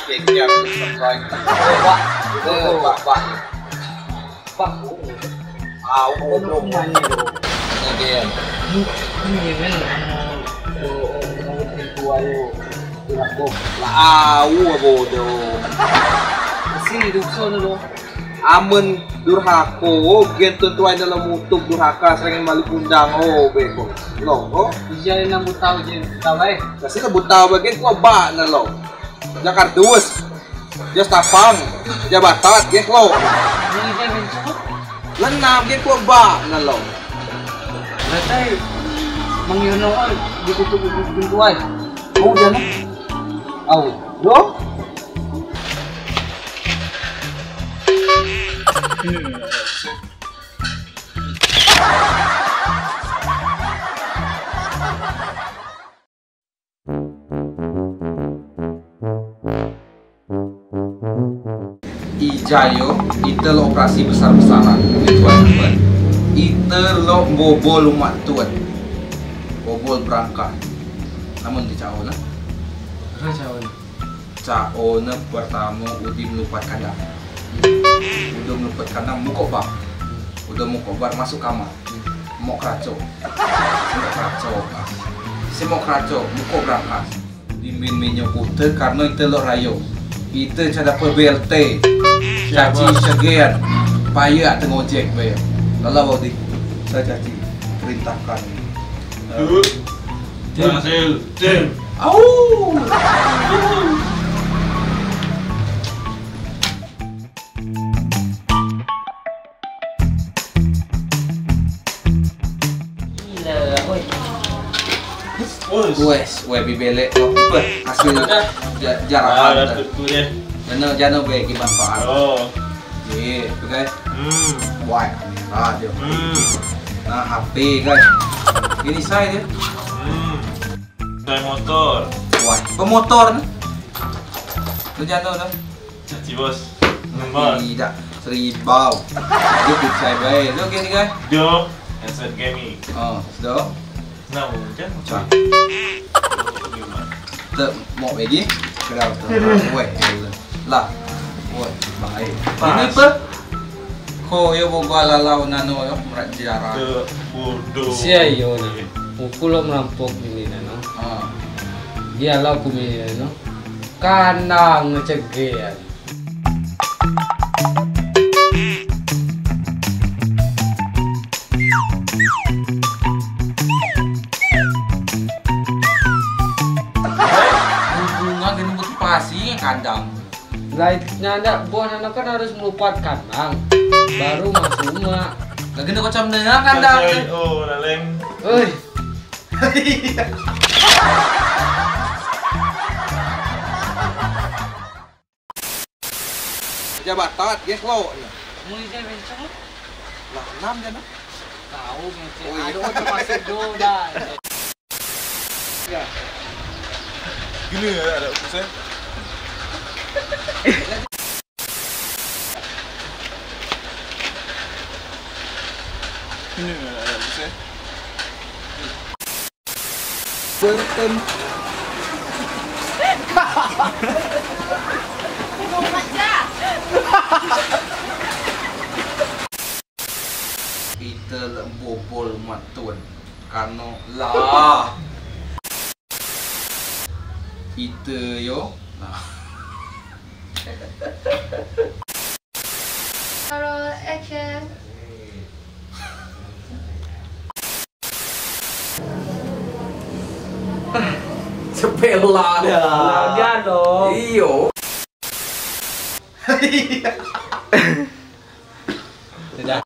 Bengkel subscribe. Pak. Aku belum main itu. Again. Ini men. Tua yo. Aku. Bodoh. Sini duduk sana lo. Amen durhako, gen tuai dalam mutuk durhaka sering balik undang beko. Lo, Iya yang tahu je, tahu eh. kasi lebut tahu bagian gua ba na lo. Jakardus. Dia tapang, dia batat gen lo. Ini kan mencuk. Lenam gen gua ba na lo. Berarti mengyuno ditutup pintu ay. Oh jangan. Oh, lo? Ijayo, ite lo operasi besar-besaran, tuan-tuan. Ite lo bobol umat tuan, bobol berangkat. Namun di Cao na, Cao na pertama udah melupat kandang. Udah melupat kandang, mukok bang. Udah mukok bar masuk kamar. Mau keraco, si mau keraco, mukok berangkat. Dimin minyak putih karena ite lo rayo. Ite cada PBLT. Caci segian, payah tengok ojek bayar. Kalau di saya caci perintahkan. Hasil, tim. Au. Wes, bibelek lo. Hasil jarahan. Jana baik manfaat. Oh. Iya, itu guys. Wah, dia. Nah, HP guys. Ini saya dia. Saya motor. Wah, pemotor nih. Itu jana dah. Caci bos. Nomor. Tidak, seribau. Dia pun saya baik. Lo gini guys. Do. Headset gaming. Oh, sudah. Nah, mungkin. Cak. Tak mau lagi. Kerap tu. Weh, lah. Weh, baik. Ini apa? Ko yo boba lalau nano yo merat jarah. Bodoh. Siya yo na. Ukulo merampok ini no. Dia lau kumi no. Kanang ngecegean. Bunga gini motivasi kandang. Lainnya ada buah anak kan harus melupat kandang. Baru masuk rumah. Lagi nak macam mana kandang? Oh, laleng. Oi. Jabatan, yes lo. Mulai dia mencok. Lah, 6 jana. Tahu mencok. Aduh, udah masuk dulu dah. Gini ya, ada urusan. Ini ada urusan. Bertem. Kita bobol matun karena lah. Kita yo. Roll action. Sepela dah. Laga dong. Iyo. Sudah.